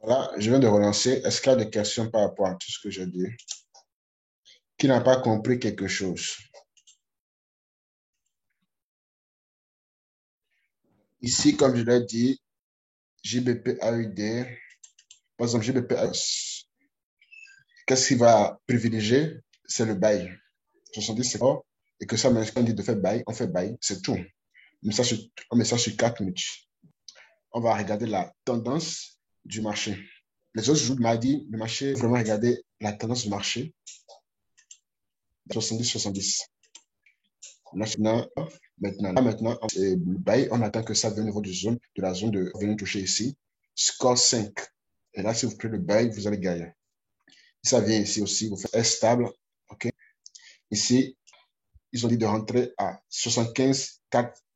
Voilà, je viens de relancer. Est-ce qu'il y a des questions par rapport à tout ce que j'ai dit? Qui n'a pas compris quelque chose? Ici, comme je l'ai dit, JBP AUD, par exemple, JBP AUD, qu'est-ce qu'il va privilégier? C'est le bail. 70, c'est fort. Et que ça, quand on dit de faire bail, on fait bail, c'est tout. On met ça sur 4 minutes. On va regarder la tendance du marché. Les autres jours, mardi, le marché, vraiment regarder la tendance du marché. 70-70. Maintenant, le bail, on attend que ça vienne au niveau de la zone de venir toucher ici. Score 5. Et là, si vous prenez le bail, vous allez gagner. Si ça vient ici aussi, vous faites stable. OK? Ici, ils ont dit de rentrer à 75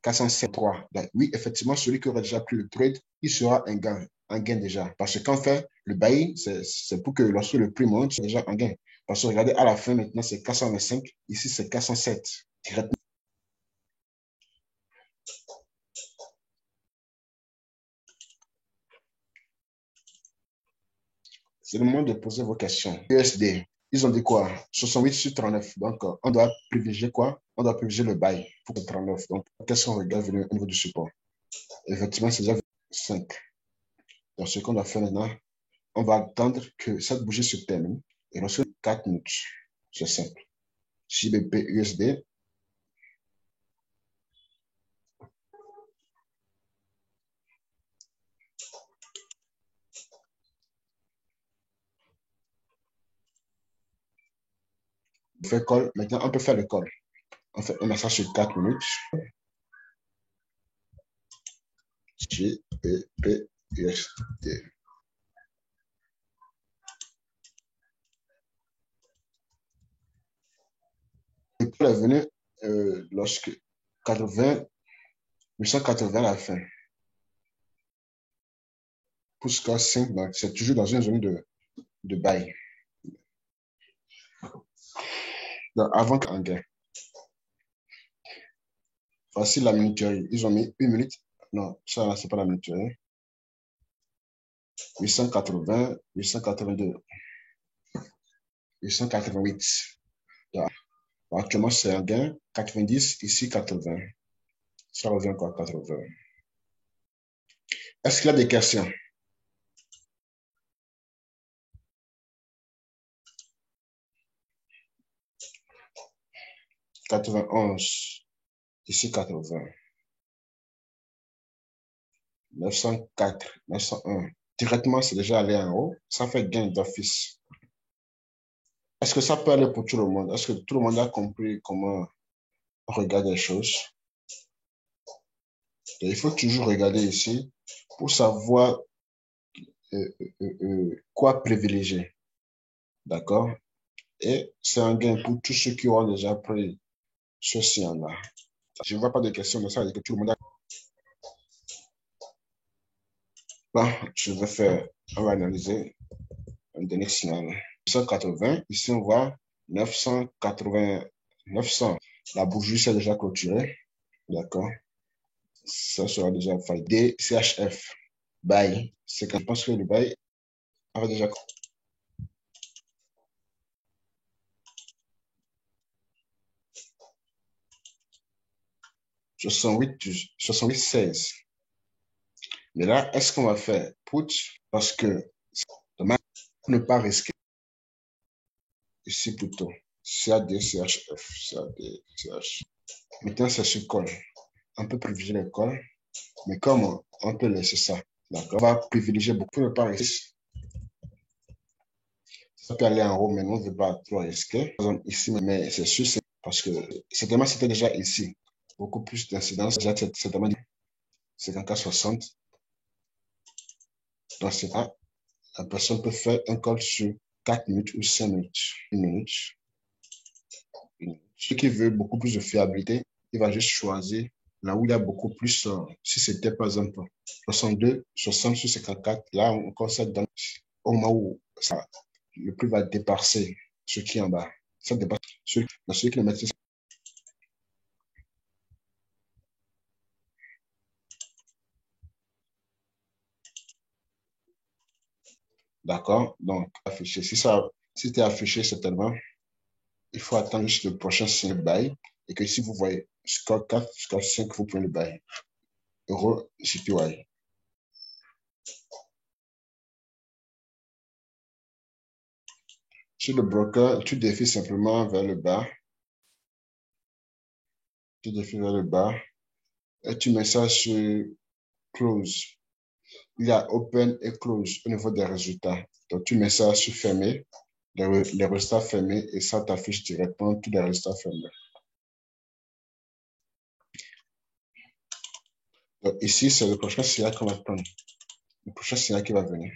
403. Donc, oui, effectivement, celui qui aura déjà pris le trade, il sera un gain déjà. Parce que quand on fait le bail, c'est pour que lorsque le prix monte, c'est déjà un gain. Parce que regardez, à la fin, maintenant, c'est 425. Ici, c'est 407. Directement. C'est le moment de poser vos questions. USD, ils ont dit quoi? 68 sur 39. Donc, on doit privilégier quoi? On doit privilégier le bail pour 39. Donc, qu'est-ce qu'on regarde au niveau du support? Effectivement, c'est déjà 5. Donc, ce qu'on doit faire maintenant, on va attendre que cette bougie se termine. Et lorsque 4 minutes, c'est simple. JBP USD, on fait call. Maintenant, on peut faire le call. On met ça sur 4 minutes. JBP USD. Le call est venu lorsque 80, 880 à la fin. Pour score 5, donc c'est toujours dans une zone de bail. Donc, avant qu'un gain. Voici la minuterie. Ils ont mis 1 minute. Non, ça, c'est pas la minuterie. 880, 882, 888. Donc, actuellement, c'est un gain. 90, ici 80. Ça revient quoi, 80? Est-ce qu'il y a des questions? 91, ici 80. 904, 901. Directement, c'est déjà allé en haut. Ça fait gain d'office. Est-ce que ça peut aller pour tout le monde? Est-ce que tout le monde a compris comment on regarde les choses? Et il faut toujours regarder ici pour savoir quoi privilégier. D'accord? Et c'est un gain pour tous ceux qui ont déjà pris ceci en là. Je ne vois pas de questions, mais ça veut dire que tout le monde a. Bon, on va analyser un dernier signal. 980, ici on voit 980, 900. La bougie s'est déjà clôturée. D'accord? Ça sera déjà validé. CHF, bail. C'est quand je pense que le bail avait déjà. 68, 16. Mais là, est-ce qu'on va faire put? Parce que demain, pour ne pas risquer. Ici plutôt. CAD, CHF, CAD, CH. Maintenant, c'est sur call. On peut privilégier le call. Mais comme on peut laisser ça, d'accord? On va privilégier beaucoup pour ne pas risquer. Ça peut aller en haut, mais on ne veut pas trop risquer. Par exemple, ici, mais c'est sûr, c'est parce que certainement, c'était déjà ici. Beaucoup plus d'incidence. Déjà, certainement, c'est en cas 60. Dans ce cas, la personne peut faire un call sur 4 minutes ou 5 minutes. 1 minute. Ceux qui veulent beaucoup plus de fiabilité, il va juste choisir là où il y a beaucoup plus. Si c'était par exemple 62, 60 sur 54, là encore ça donne au moment où le prix va dépasser ce qui est en bas. Ça dépasse celui qui le met. D'accord? Donc, affiché. Si c'est affiché, certainement, il faut attendre juste le prochain signe bail. Et que si vous voyez score 4, score 5, vous prenez le bail. Euro JPY. Sur le broker, tu défiles simplement vers le bas. Tu défiles vers le bas. Et tu mets ça sur close. Il y a open et close au niveau des résultats. Donc, tu mets ça sur fermé, les résultats fermés, et ça t'affiche directement tous les résultats fermés. Donc, ici, c'est le prochain signal qu'on va prendre. Le prochain signal qui va venir.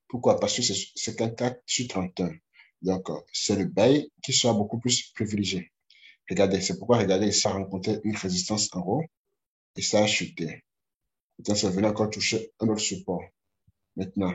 Pourquoi? Parce que c'est qu'un 4 sur 31. Donc, c'est le bail qui sera beaucoup plus privilégié. Regardez, c'est pourquoi, regardez, ça a rencontré une résistance en haut et ça a chuté. Maintenant, ça venait encore toucher un autre support. Maintenant,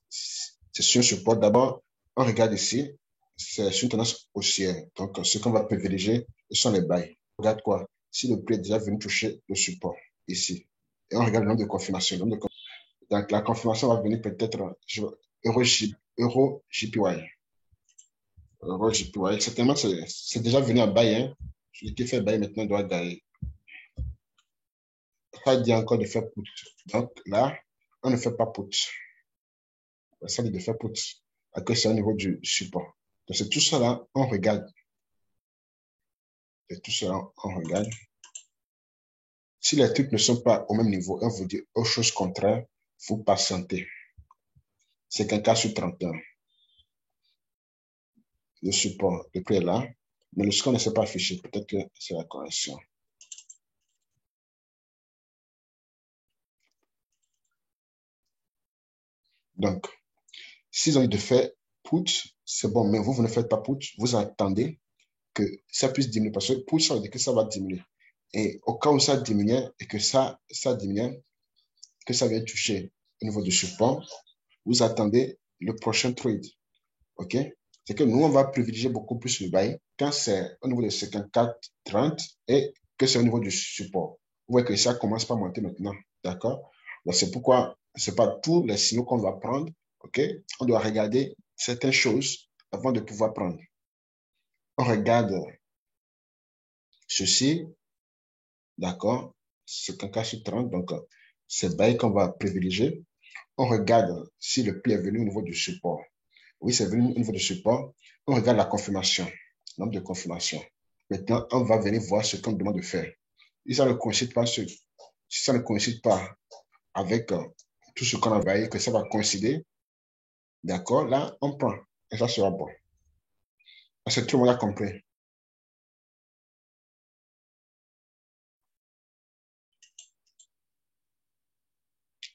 c'est sur un support. D'abord, on regarde ici, c'est sur une tendance haussière. Donc, ce qu'on va privilégier, ce sont les bails. Regarde quoi? Si le prix est déjà venu toucher le support, ici, et on regarde le nombre de confirmations. Donc, la confirmation va venir peut-être Euro, Euro JPY. Euro JPY. Certainement, c'est déjà venu à bail. Hein. Celui qui fait bail maintenant doit gagner. Ça dit encore de faire put. Donc là, on ne fait pas put. Ça dit de faire put. À que c'est au niveau du support. Donc c'est tout cela, on regarde. C'est tout cela, on regarde. Si les trucs ne sont pas au même niveau, on vous dit autre chose contraire, vous patientez. C'est qu'un cas sur 31. Le support, le prix est là, mais le score ne s'est pas affiché. Peut-être que c'est la correction. Donc, s'ils ont dit de faire put, c'est bon, mais vous ne faites pas put, vous attendez que ça puisse diminuer parce que put, ça veut dire que ça va diminuer. Et au cas où ça diminue et que ça diminue, que ça vient toucher au niveau du support, vous attendez le prochain trade. OK? C'est que nous, on va privilégier beaucoup plus le buy quand c'est au niveau de 54, 30 et que c'est au niveau du support. Vous voyez que ça commence pas à monter maintenant. D'accord? Donc, c'est pourquoi ce n'est pas tous les signaux qu'on va prendre. OK? On doit regarder certaines choses avant de pouvoir prendre. On regarde ceci. D'accord? 54 sur 30. Donc, c'est buy qu'on va privilégier. On regarde si le prix est venu au niveau du support. Oui, c'est venu au niveau du support. On regarde la confirmation, le nombre de confirmations. Maintenant, on va venir voir ce qu'on demande de faire. Si ça ne coïncide pas, si ça ne coïncide pas avec tout ce qu'on a envoyé, que ça va coïncider, d'accord, là, on prend. Et ça sera bon. Parce que tout le monde a compris.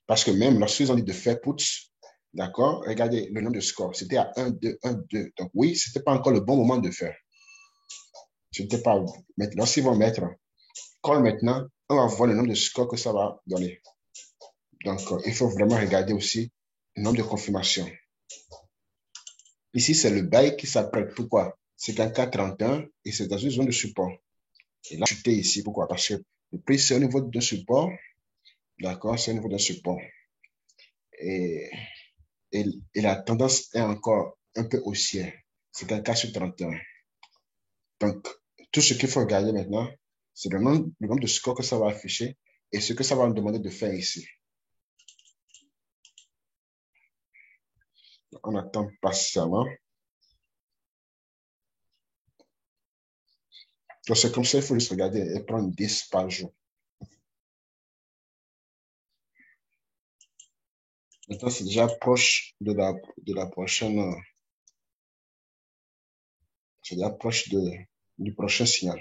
Parce que même lorsqu'ils ont dit de faire puts, d'accord, regardez le nombre de scores. C'était à 1, 2, 1, 2. Donc oui, ce n'était pas encore le bon moment de faire. Ce n'était pas. Mais lorsqu'ils vont mettre call maintenant, on va voir le nombre de scores que ça va donner. Donc, il faut vraiment regarder aussi le nombre de confirmations. Ici, c'est le bail qui s'apprête. Pourquoi? C'est qu'un K31 et c'est dans une zone de support. Et là, chuté ici. Pourquoi? Parce que le prix, c'est au niveau d'un support. D'accord? C'est au niveau d'un support. Et, et la tendance est encore un peu haussière. C'est qu'un K sur 31. Donc, tout ce qu'il faut regarder maintenant, c'est le nombre de scores que ça va afficher et ce que ça va nous demander de faire ici. On attend patiemment. Donc, c'est comme ça, il faut juste regarder et prendre 10 par jour. Maintenant, c'est déjà proche de la prochaine, c'est déjà proche du prochain signal.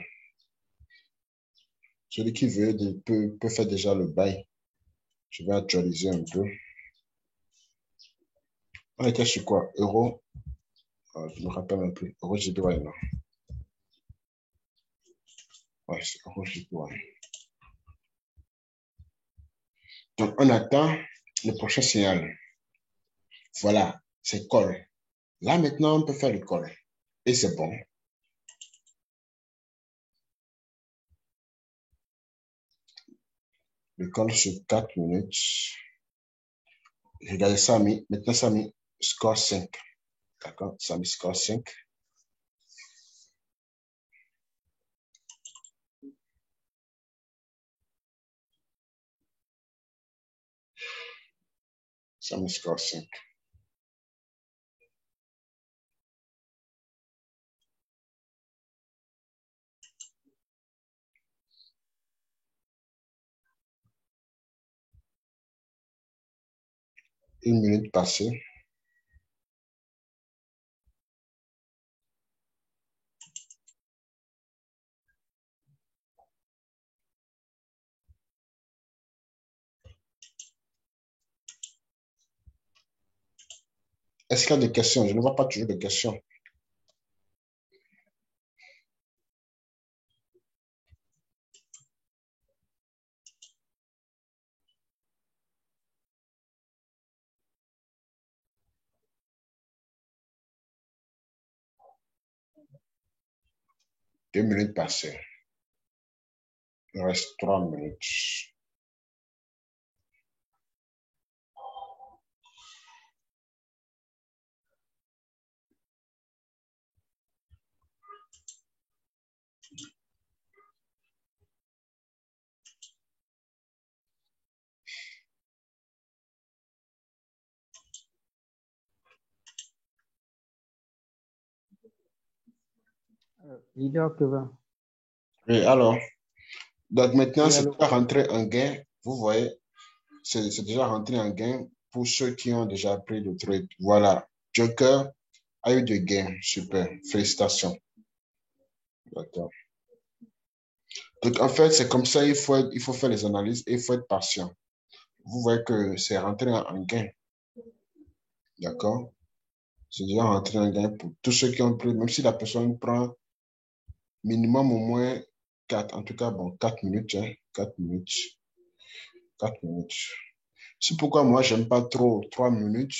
Celui qui veut peut faire déjà le bail. Je vais actualiser un peu. On était sur quoi? Euro, je ne me rappelle un peu. Euro JPY, non. Ouais, c'est Euro JPY. Donc, on attend le prochain signal. Voilà, c'est call. Là, maintenant, on peut faire le call. Et c'est bon. Le call sur 4 minutes. Regardez, ça a mis, maintenant ça a mis score 5. D'accord? Ça a mis score 5. Ça a mis score 5. Une minute passée. Est-ce qu'il y a des questions? Je ne vois pas toujours de questions. Deux minutes passées. Il reste 3 minutes. Leader Kevin. Oui, alors, donc maintenant, Oui, c'est allô. déjà rentré en gain. Vous voyez, c'est déjà rentré en gain pour ceux qui ont déjà pris le trade. Voilà, Joker a eu de gains. Super, félicitations. D'accord. Donc, en fait, c'est comme ça, il faut faire les analyses et il faut être patient. Vous voyez que c'est rentré en gain. D'accord? C'est déjà rentré en gain pour tous ceux qui ont pris, même si la personne prend minimum au moins 4, en tout cas, bon, 4 minutes, hein, 4 minutes, 4 minutes. C'est pourquoi moi, j'aime pas trop 3 minutes.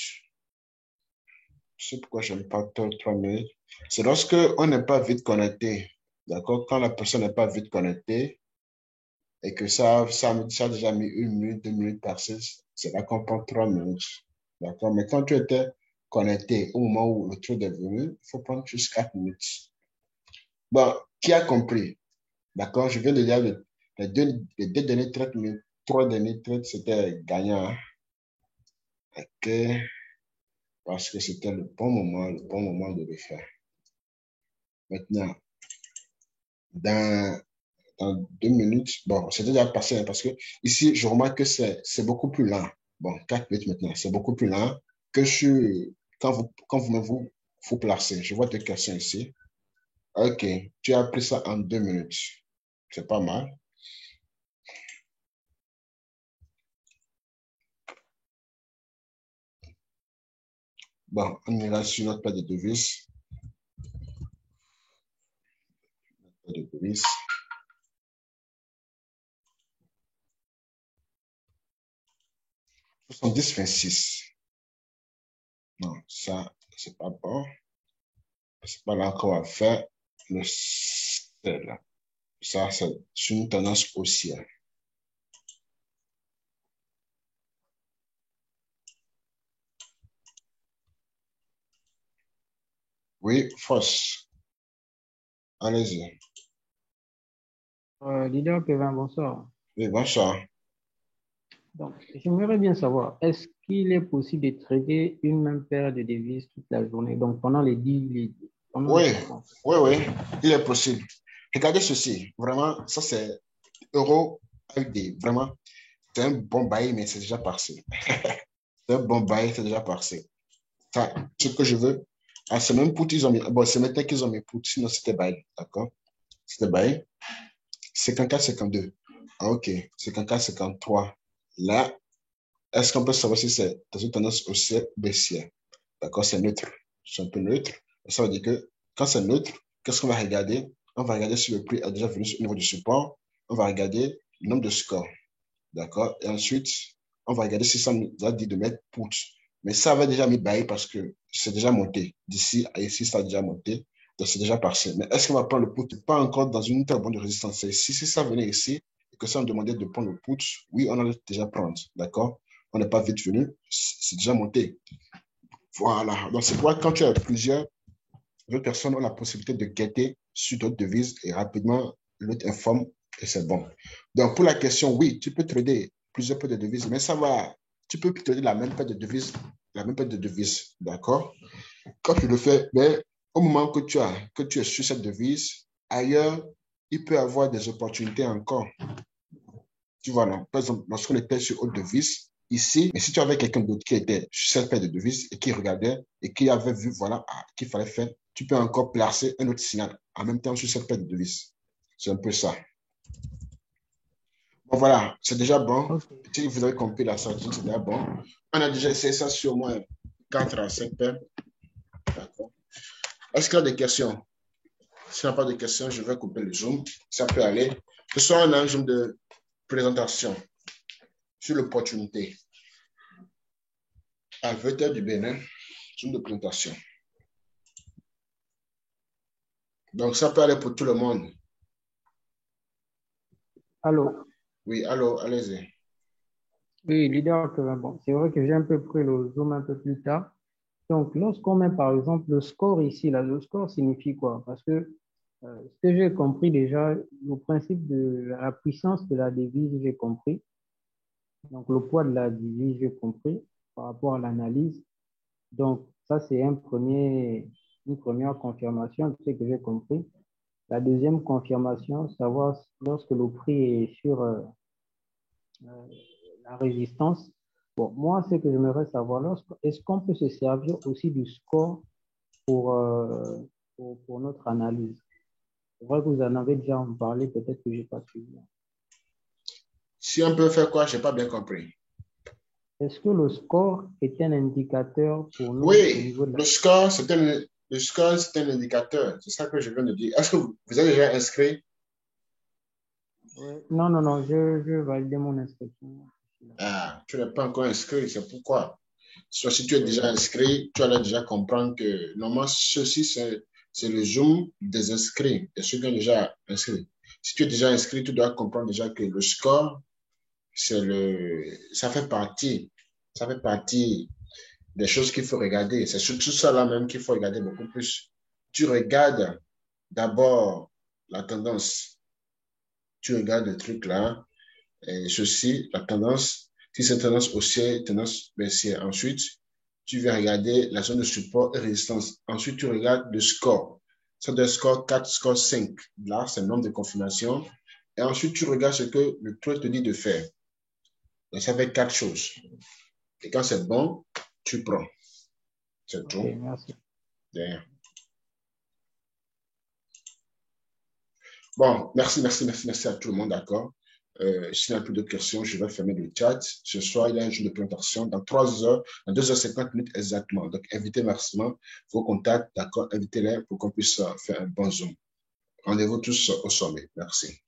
C'est pourquoi j'aime pas trop 3 minutes. C'est lorsque on n'est pas vite connecté. D'accord? Quand la personne n'est pas vite connectée et que ça a déjà mis 1 minute, 2 minutes passées, c'est là qu'on prend 3 minutes. D'accord? Mais quand tu étais connecté au moment où le trade est venu, il faut prendre juste 4 minutes. Bon, qui a compris? D'accord? Je viens de dire les deux derniers trades, les 3 derniers trades, c'était gagnant. Hein? OK? Parce que c'était le bon moment de le faire. Maintenant, dans, dans 2 minutes, bon, c'est déjà passé, hein, parce que ici, je remarque que c'est beaucoup plus lent. Bon, 4 minutes maintenant, c'est beaucoup plus lent que quand vous placez. Je vois deux questions ici. OK, tu as pris ça en 2 minutes. C'est pas mal. Bon, on ira sur notre page de devises. De devises. 70-26. Non, ça, c'est pas bon. C'est pas là qu'on va faire le sel. Ça, c'est une tendance haussière. Oui, fausse. Allez-y. Leader Kevin, bonsoir. Oui, bonsoir. Donc, j'aimerais bien savoir, est-ce qu'il est possible de trader une même paire de devises toute la journée, donc pendant pendant Oui, les séquences? oui, il est possible. Regardez ceci. Vraiment, ça, c'est euro USD. Vraiment, c'est un bon bail, mais c'est déjà passé. C'est un bon bail, c'est déjà passé. Enfin, ce que je veux, ah, c'est même pour ils ont mis, bon, c'est maintenant qu'ils ont mis pour, sinon c'était bail, d'accord? C'était bail. 54-52. Ah, OK. 54-53. Là, est-ce qu'on peut savoir si c'est dans une tendance haussière ou baissière? D'accord, c'est neutre. C'est un peu neutre. Ça veut dire que quand c'est neutre, qu'est-ce qu'on va regarder? On va regarder si le prix a déjà venu au niveau du support. On va regarder le nombre de scores. D'accord? Et ensuite, on va regarder si ça nous a dit de mettre put. Mais ça avait déjà mis bail parce que c'est déjà monté. D'ici à ici, ça a déjà monté. Donc, c'est déjà passé. Mais est-ce qu'on va prendre le put? Pas encore dans une très bonne résistance. Si ça venait ici et que ça me demandait de prendre le put, oui, on allait déjà prendre. D'accord? on n'est pas vite venu, c'est déjà monté. Voilà. Donc, c'est pourquoi quand tu as plusieurs, d'autres personnes ont la possibilité de guetter sur d'autres devises et rapidement, l'autre informe et c'est bon. Donc, pour la question, oui, tu peux trader plusieurs paires de devises, mais ça va, tu peux trader la même paire de devises, d'accord? Quand tu le fais, mais au moment que tu es sur cette devise, ailleurs, il peut y avoir des opportunités encore. Tu vois, non? Par exemple, lorsqu'on était sur autre devise, ici, mais si tu avais quelqu'un d'autre qui était sur cette paire de devises et qui regardait et qui avait vu, voilà, qu'il fallait faire, tu peux encore placer un autre signal en même temps sur cette paire de devises. C'est un peu ça. Bon, voilà, c'est déjà bon. Ok. Si vous avez compris la stratégie, c'est déjà bon. On a déjà essayé ça sur au moins 4 à 5 paires. D'accord. Est-ce qu'il y a des questions? S'il n'y a pas de questions, je vais couper le Zoom. Ça peut aller. Ce soir, on a un Zoom de présentation sur l'opportunité. Alberta du Bénin, Zoom de présentation. Donc, ça peut aller pour tout le monde. Allô? Oui, allô, allez-y. Oui, leader, bon, c'est vrai que j'ai un peu pris le Zoom un peu plus tard. Donc, lorsqu'on met par exemple le score ici, là, le score signifie quoi? Parce que ce que j'ai compris déjà, le principe de la puissance de la devise, j'ai compris. Donc, le poids de la devise, j'ai compris par rapport à l'analyse. Donc, ça, c'est une première confirmation de ce que j'ai compris. La deuxième confirmation, savoir lorsque le prix est sur euh, la résistance. Bon, moi, ce que j'aimerais savoir, est-ce qu'on peut se servir aussi du score pour, pour notre analyse? C'est vrai que vous en avez déjà en parlé, peut-être que je n'ai pas suivi. Si on peut faire quoi, je n'ai pas bien compris. Est-ce que le score est un indicateur pour nous au Oui, niveau de la... le score, c'est un indicateur. C'est ça que je viens de dire. Est-ce que vous avez déjà inscrit? Ouais. Non, non, non, je vais valider mon inscription. Ah, tu n'es pas encore inscrit, c'est pourquoi. Soit si tu es Oui, déjà inscrit, tu allais déjà comprendre que normalement, ceci, c'est le Zoom des inscrits, de ceux qui ont déjà inscrit. Si tu es déjà inscrit, tu dois comprendre déjà que le score, ça fait partie des choses qu'il faut regarder. C'est surtout ça là même qu'il faut regarder beaucoup plus. Tu regardes d'abord la tendance. Tu regardes le truc là, et ceci, la tendance. Si c'est tendance haussière, tendance baissière. Ensuite, tu vas regarder la zone de support et résistance. Ensuite, tu regardes le score. Ça doit être score 4, score 5. Là, c'est le nombre de confirmations. Et ensuite, tu regardes ce que le truc te dit de faire. Donc, ça fait 4 choses. Et quand c'est bon, tu prends. C'est ok, tout. merci. Derrière. Bon, merci à tout le monde, d'accord. S'il n'y a plus d'autres questions, je vais fermer le chat. Ce soir, il y a un jour de présentation dans 3 heures, dans 2h50 minutes exactement. Donc, invitez maximum vos contacts, d'accord, invitez-les pour qu'on puisse faire un bon Zoom. Rendez-vous tous au sommet. Merci.